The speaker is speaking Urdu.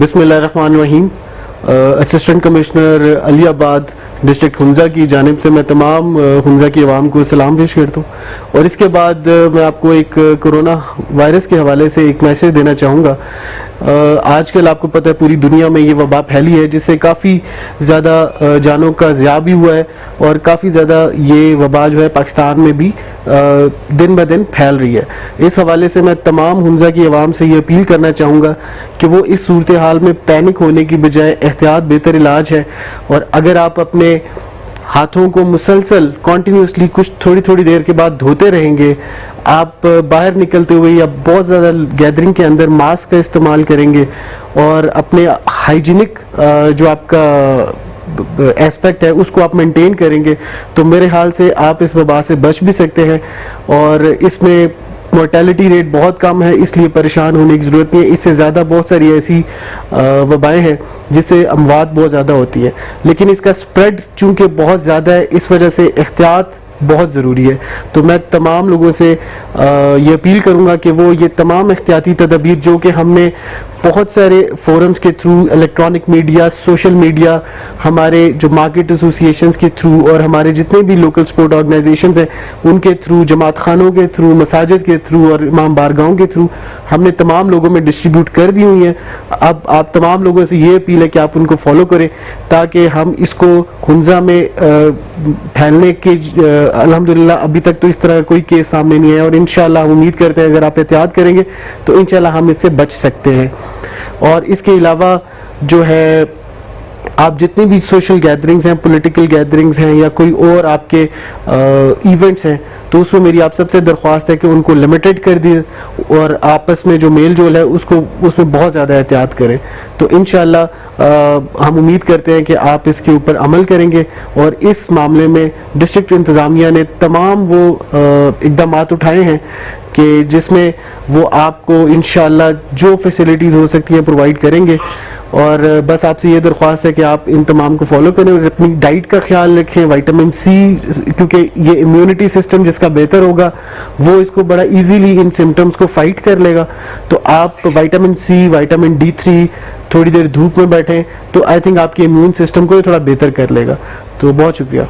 بسم اللہ الرحمن الرحیم. اسسٹنٹ کمشنر علی آباد ڈسٹرکٹ ہنزا کی جانب سے میں تمام ہنزا کی عوام کو سلام پیش کرتا ہوں, اور اس کے بعد میں آپ کو ایک کرونا وائرس کے حوالے سے ایک میسیج دینا چاہوں گا. آج کل آپ کو پتہ ہے پوری دنیا میں یہ وبا پھیلی ہے, جس سے کافی زیادہ جانوں کا ضیاع بھی ہوا ہے, اور کافی زیادہ یہ وبا جو ہے پاکستان میں بھی دن بہ دن پھیل رہی ہے. اس حوالے سے میں تمام ہنزا کی عوام سے یہ اپیل کرنا چاہوں گا کہ وہ اس صورتحال میں پینک ہونے کی بجائے احتیاط بہتر علاج ہے, اور اگر آپ اپنے ہاتھوں کو مسلسل کنٹینیوسلی کچھ تھوڑی دیر کے بعد دھوتے رہیں گے, آپ باہر نکلتے ہوئے یا بہت زیادہ گیدرنگ کے اندر ماسک کا استعمال کریں گے, اور اپنے ہائیجینک جو آپ کا ایسپیکٹ ہے اس کو آپ مینٹین کریں گے, تو میرے حال سے آپ اس وبا سے بچ بھی سکتے ہیں. اور اس میں مورٹیلٹی ریٹ بہت کم ہے, اس لیے پریشان ہونے کی ضرورت نہیں ہے. اس سے زیادہ بہت ساری ایسی وبائیں ہیں جس سے اموات بہت زیادہ ہوتی ہے, لیکن اس کا سپریڈ چونکہ بہت زیادہ ہے, اس وجہ سے احتیاط بہت ضروری ہے. تو میں تمام لوگوں سے یہ اپیل کروں گا کہ وہ یہ تمام احتیاطی تدابیر جو کہ ہم نے بہت سارے فورمز کے through, electronic media, social media, ہمارے جو مارکیٹ ایسوسیشنز کے تھرو, اور ہمارے جتنے بھی لوکل سپورٹ آرگنائزیشنز ہیں ان کے تھرو, جماعت خانوں کے تھرو, مساجد کے تھرو اور امام بارگاہوں کے تھرو ہم نے تمام لوگوں میں ڈسٹریبیوٹ کر دی ہوئی ہیں. اب آپ تمام لوگوں سے یہ اپیل ہے کہ آپ ان کو فالو کریں, تاکہ ہم اس کو ہنزا میں پھیلنے کے الحمدللہ ابھی تک تو اس طرح کوئی کیس سامنے نہیں ہے, اور انشاءاللہ ہم امید کرتے ہیں اگر آپ احتیاط کریں گے تو انشاءاللہ ہم اس سے بچ سکتے ہیں. اور اس کے علاوہ جو ہے آپ جتنی بھی سوشل گیدرنگز ہیں, پولیٹیکل گیدرنگز ہیں, یا کوئی اور آپ کے ایونٹس ہیں, تو اس میں میری آپ سب سے درخواست ہے کہ ان کو لمیٹڈ کر دیں, اور آپس میں جو میل جول ہے اس میں بہت زیادہ احتیاط کریں. تو انشاءاللہ ہم امید کرتے ہیں کہ آپ اس کے اوپر عمل کریں گے, اور اس معاملے میں ڈسٹرکٹ انتظامیہ نے تمام وہ اقدامات اٹھائے ہیں کہ جس میں وہ آپ کو انشاءاللہ جو فیسلٹیز ہو سکتی ہیں پرووائڈ کریں گے. اور بس آپ سے یہ درخواست ہے کہ آپ ان تمام کو فالو کریں, اور اپنی ڈائٹ کا خیال رکھیں. وائٹامن سی, کیونکہ یہ امیونٹی سسٹم جس کا بہتر ہوگا وہ اس کو بڑا ایزیلی ان سمٹمز کو فائٹ کر لے گا. تو آپ وائٹامن سی, وائٹامن D3, تھوڑی دیر دھوپ میں بیٹھیں تو آئی تھنک آپ کے امیون سسٹم کو یہ تھوڑا بہتر کر لے گا. تو بہت شکریہ.